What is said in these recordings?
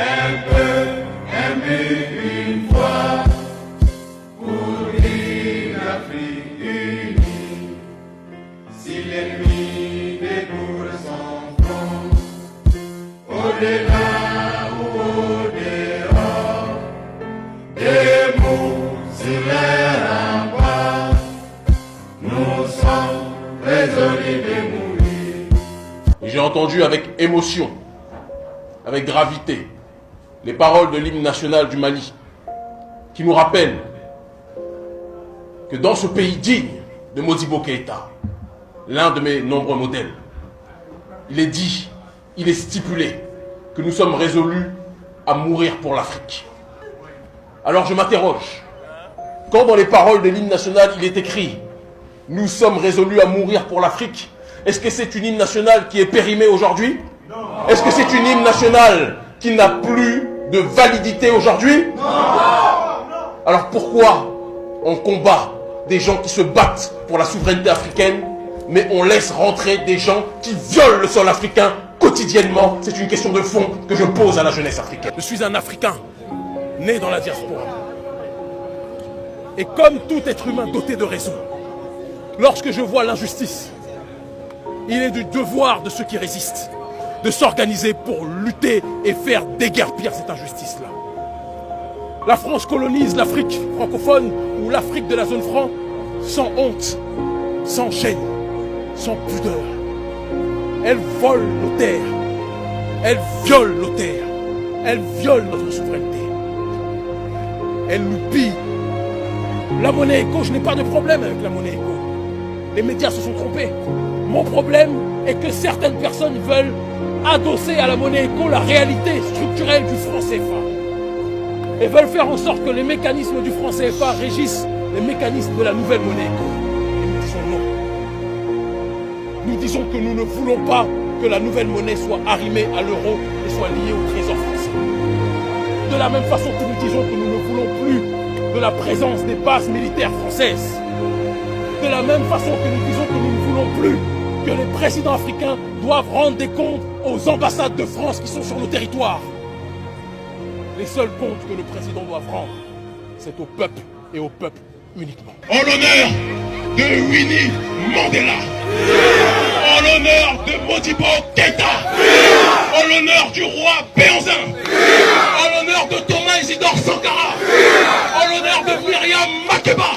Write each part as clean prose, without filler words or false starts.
un peu une fois pour une Afrique unie. Si l'ennemi découvre son front, au-delà ou au-dehors, des mots sur les remparts, nous sommes résolus de mourir. J'ai entendu avec émotion, avec gravité, les paroles de l'hymne national du Mali, qui nous rappellent que dans ce pays digne de Modibo Keïta, l'un de mes nombreux modèles, il est dit, il est stipulé que nous sommes résolus à mourir pour l'Afrique. Alors je m'interroge, quand dans les paroles de l'hymne national il est écrit « Nous sommes résolus à mourir pour l'Afrique », est-ce que c'est une hymne nationale qui est périmée aujourd'hui? Est-ce que c'est une hymne nationale qui n'a plus de validité aujourd'hui? Alors pourquoi on combat des gens qui se battent pour la souveraineté africaine, mais on laisse rentrer des gens qui violent le sol africain quotidiennement? C'est une question de fond que je pose à la jeunesse africaine. Je suis un Africain, né dans la diaspora. Et comme tout être humain doté de raison, lorsque je vois l'injustice, il est du devoir de ceux qui résistent de s'organiser pour lutter et faire déguerpir cette injustice-là. La France colonise l'Afrique francophone ou l'Afrique de la zone franc sans honte, sans gêne, sans pudeur. Elle vole nos terres, elle viole nos terres, elle viole notre souveraineté. Elle nous pille. La monnaie éco, je n'ai pas de problème avec la monnaie éco. Les médias se sont trompés. Mon problème est que certaines personnes veulent adosser à la monnaie éco la réalité structurelle du franc CFA. Et veulent faire en sorte que les mécanismes du franc CFA régissent les mécanismes de la nouvelle monnaie éco. Et nous disons non. Nous disons que nous ne voulons pas que la nouvelle monnaie soit arrimée à l'euro et soit liée au trésor français. De la même façon que nous disons que nous ne voulons plus de la présence des bases militaires françaises. De la même façon que nous disons que nous ne voulons plus que les présidents africains doivent rendre des comptes aux ambassades de France qui sont sur nos territoires. Les seuls comptes que le président doit rendre, c'est au peuple et au peuple uniquement. En l'honneur de Winnie Mandela, en l'honneur de Modibo Keïta, en l'honneur du roi Béhanzin, en l'honneur de Thomas Isidore Sankara, en l'honneur de Myriam Makeba,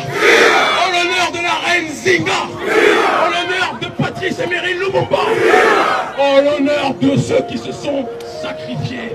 en l'honneur de la reine Zinga, en l'honneur de Patrice Emery Lumumba, en l'honneur de ceux qui se sont sacrifiés